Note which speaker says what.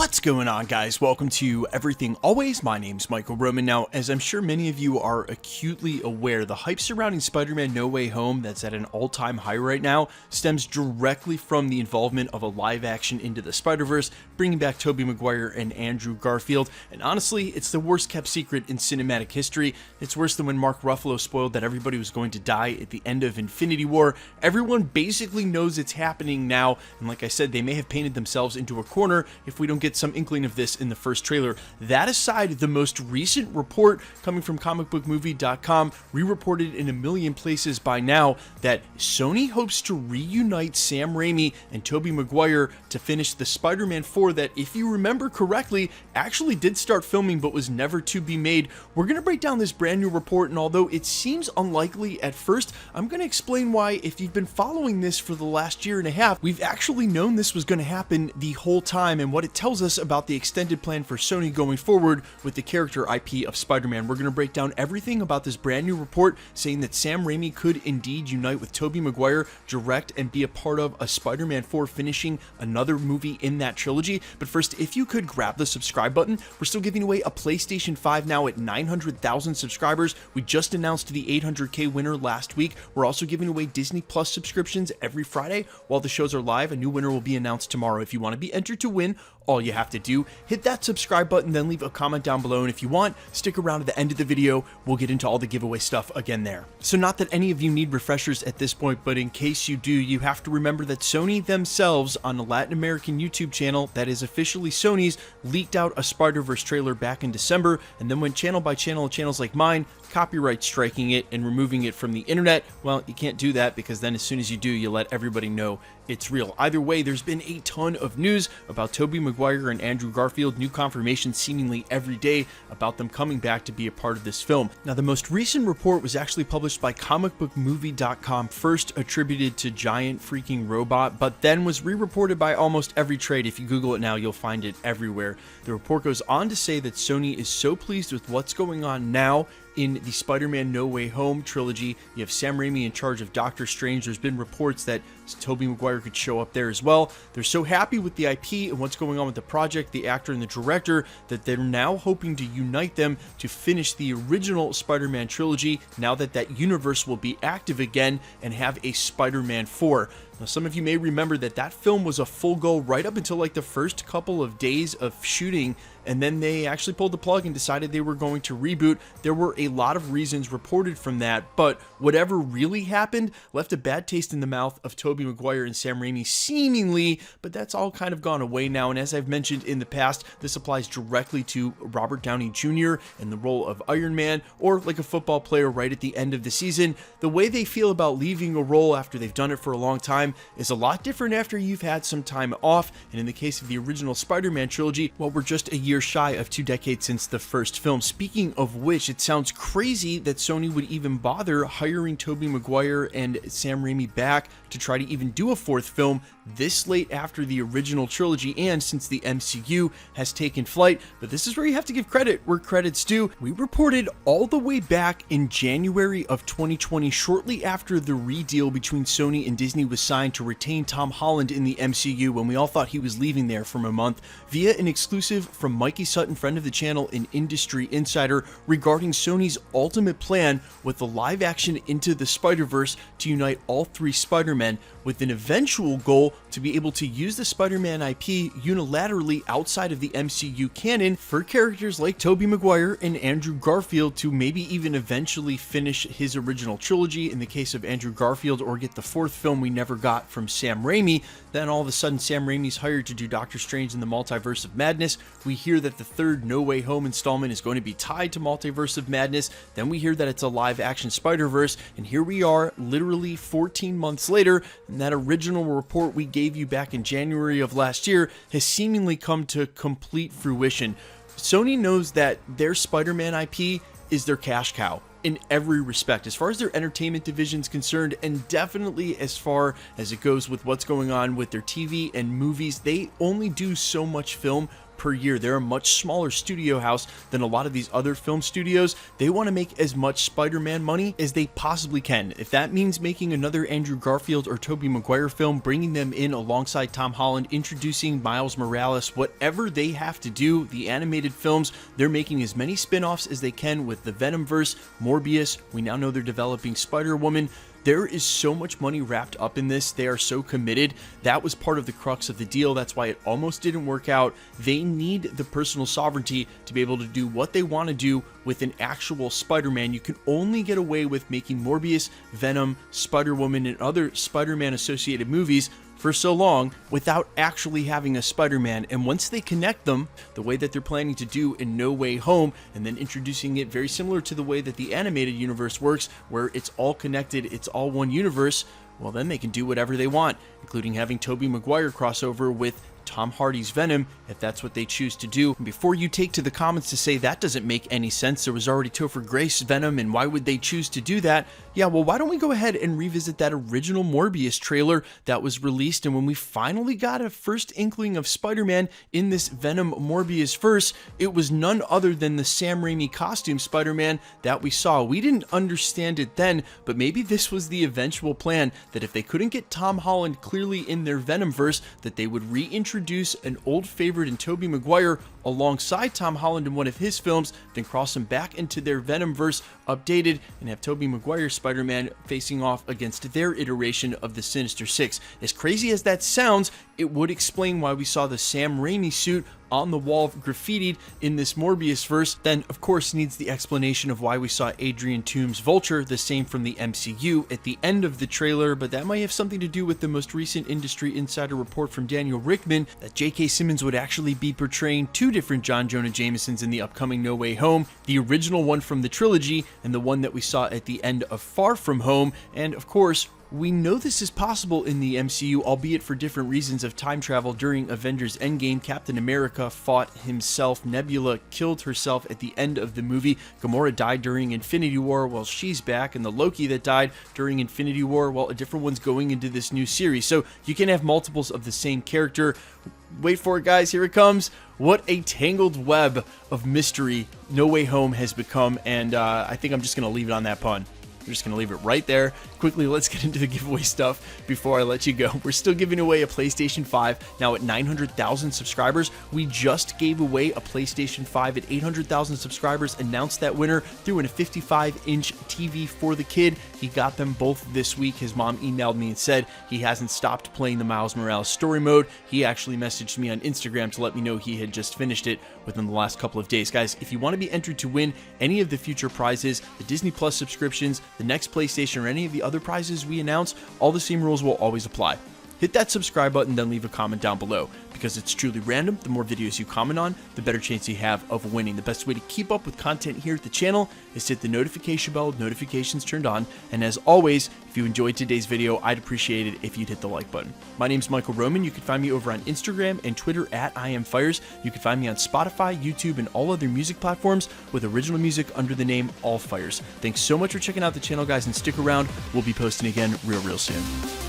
Speaker 1: What's going on, guys? Welcome to Everything Always. My name's Michael Roman. Now, as I'm sure many of you are acutely aware, the hype surrounding Spider-Man No Way Home that's at an all-time high right now stems directly from the involvement of a live-action Into the Spider-Verse, bringing back Tobey Maguire and Andrew Garfield. And honestly, it's the worst-kept secret in cinematic history. It's worse than when Mark Ruffalo spoiled that everybody was going to die at the end of Infinity War. Everyone basically knows it's happening now, and like I said, they may have painted themselves into a corner if we don't get some inkling of this in the first trailer. That aside, the most recent report coming from comicbookmovie.com, re-reported in a million places by now, that Sony hopes to reunite Sam Raimi and Tobey Maguire to finish the Spider-Man 4 that, if you remember correctly, actually did start filming but was never to be made. We're going to break down this brand new report, and although it seems unlikely at first, I'm going to explain why. If you've been following this for the last year and a half, we've actually known this was going to happen the whole time, and what it tells us about the extended plan for Sony going forward with the character IP of Spider-Man. We're going to break down everything about this brand new report saying that Sam Raimi could indeed unite with Tobey Maguire, direct and be a part of a Spider-Man 4, finishing another movie in that trilogy. But first, if you could grab the subscribe button, we're still giving away a PlayStation 5 now at 900,000 subscribers. We just announced the 800K winner last week. We're also giving away Disney Plus subscriptions every Friday while the shows are live. A new winner will be announced tomorrow. If you want to be entered to win, all you have to do, hit that subscribe button, then leave a comment down below, and if you want, stick around at the end of the video. We'll get into all the giveaway stuff again there. So not that any of you need refreshers at this point, but in case you do, you have to remember that Sony themselves, on the Latin American YouTube channel that is officially Sony's, leaked out a Spider-Verse trailer back in December, and then went channel by channel, channels like mine, copyright striking it and removing it from the internet. Well, you can't do that, because then as soon as you do, you let everybody know it's real. Either way, there's been a ton of news about Tobey Maguire and Andrew Garfield, new confirmation seemingly every day about them coming back to be a part of this film. Now, the most recent report was actually published by comicbookmovie.com, first attributed to Giant Freaking Robot, but then was re-reported by almost every trade. If you Google it now, you'll find it everywhere. The report goes on to say that Sony is so pleased with what's going on now in the Spider-Man No Way Home trilogy. You have Sam Raimi in charge of Doctor Strange. There's been reports that Tobey Maguire could show up there as well. They're so happy with the IP and what's going on with the project, the actor and the director, that they're now hoping to unite them to finish the original Spider-Man trilogy now that that universe will be active again and have a Spider-Man 4. Now, some of you may remember that that film was a full go right up until like the first couple of days of shooting, and then they actually pulled the plug and decided they were going to reboot. There were a lot of reasons reported from that, but whatever really happened left a bad taste in the mouth of Tobey Maguire and Sam Raimi, seemingly, but that's all kind of gone away now. And as I've mentioned in the past, this applies directly to Robert Downey Jr. in the role of Iron Man, or like a football player right at the end of the season. The way they feel about leaving a role after they've done it for a long time is a lot different after you've had some time off. And in the case of the original Spider-Man trilogy, well, we're just a year shy of 2 decades since the first film. Speaking of which, it sounds crazy that Sony would even bother hiring Tobey Maguire and Sam Raimi back to try to even do a 4th film this late after the original trilogy and since the MCU has taken flight. But this is where you have to give credit where credit's due. We reported all the way back in January of 2020, shortly after the re-deal between Sony and Disney was signed to retain Tom Holland in the MCU, when we all thought he was leaving there for a month, via an exclusive from Mikey Sutton, friend of the channel and industry insider, regarding Sony's ultimate plan with the live-action Into the Spider-Verse to unite all 3 Spider-Men, with an eventual goal to be able to use the Spider-Man IP unilaterally outside of the MCU canon for characters like Tobey Maguire and Andrew Garfield to maybe even eventually finish his original trilogy in the case of Andrew Garfield, or get the 4th film we never got from Sam Raimi. Then all of a sudden Sam Raimi's hired to do Doctor Strange in the Multiverse of Madness. We hear that the 3rd No Way Home installment is going to be tied to Multiverse of Madness. Then we hear that it's a live-action Spider-Verse, and here we are literally 14 months later, and that original report we gave you back in January of last year has seemingly come to complete fruition. Sony knows that their Spider-Man IP is their cash cow in every respect, as far as their entertainment division is concerned, and definitely as far as it goes with what's going on with their TV and movies. They only do so much film per year. They're a much smaller studio house than a lot of these other film studios. They want to make as much Spider-Man money as they possibly can. If that means making another Andrew Garfield or Tobey Maguire film, bringing them in alongside Tom Holland, introducing Miles Morales, whatever they have to do, the animated films, they're making as many spin-offs as they can with the Venomverse, Morbius. We now know they're developing Spider-Woman. There is so much money wrapped up in this. They are so committed. That was part of the crux of the deal. That's why it almost didn't work out. They need the personal sovereignty to be able to do what they want to do with an actual Spider-Man. You can only get away with making Morbius, Venom, Spider-Woman, and other Spider-Man associated movies for so long without actually having a Spider-Man. And once they connect them the way that they're planning to do in No Way Home, and then introducing it very similar to the way that the animated universe works, where it's all connected, it's all one universe, well, then they can do whatever they want, including having Tobey Maguire crossover with Tom Hardy's Venom, if that's what they choose to do. And before you take to the comments to say that doesn't make any sense, there was already Topher Grace Venom, and why would they choose to do that? Yeah, well, why don't we go ahead and revisit that original Morbius trailer that was released, and when we finally got a first inkling of Spider-Man in this Venom Morbius verse, it was none other than the Sam Raimi costume Spider-Man that we saw. We didn't understand it then, but maybe this was the eventual plan, that if they couldn't get Tom Holland clearly in their Venom verse, that they would reintroduce an old favorite in Tobey Maguire alongside Tom Holland in one of his films, then cross him back into their Venomverse updated, and have Tobey Maguire Spider-Man facing off against their iteration of the Sinister Six. As crazy as that sounds, it would explain why we saw the Sam Raimi suit on the wall graffitied in this Morbius verse. Then of course needs the explanation of why we saw Adrian Toomes' Vulture, the same from the MCU, at the end of the trailer, but that might have something to do with the most recent industry insider report from Daniel Rickman that J.K. Simmons would actually be portraying two different John Jonah Jamesons in the upcoming No Way Home, the original one from the trilogy and the one that we saw at the end of Far From Home. And of course, we know this is possible in the MCU, albeit for different reasons of time travel. During Avengers Endgame, Captain America fought himself, Nebula killed herself at the end of the movie, Gamora died during Infinity War, well, she's back, and the Loki that died during Infinity War, well, a different one's going into this new series. So you can have multiples of the same character. Wait for it, guys, here it comes. What a tangled web of mystery No Way Home has become, and I think I'm just going to leave it on that pun. We're just going to leave it right there. Quickly, let's get into the giveaway stuff before I let you go. We're still giving away a PlayStation 5 now at 900,000 subscribers. We just gave away a PlayStation 5 at 800,000 subscribers, announced that winner, threw in a 55-inch TV for the kid. He got them both this week. His mom emailed me and said he hasn't stopped playing the Miles Morales story mode. He actually messaged me on Instagram to let me know he had just finished it within the last couple of days. Guys, if you want to be entered to win any of the future prizes, the Disney Plus subscriptions, the next PlayStation, or any of the other prizes we announce, all the same rules will always apply. Hit that subscribe button, then leave a comment down below. Because it's truly random, the more videos you comment on, the better chance you have of winning. The best way to keep up with content here at the channel is to hit the notification bell, notifications turned on, and as always, if you enjoyed today's video, I'd appreciate it if you'd hit the like button. My name's Michael Roman. You can find me over on Instagram and Twitter at IamFires. You can find me on Spotify, YouTube, and all other music platforms with original music under the name All Fires. Thanks so much for checking out the channel, guys, and stick around. We'll be posting again real soon.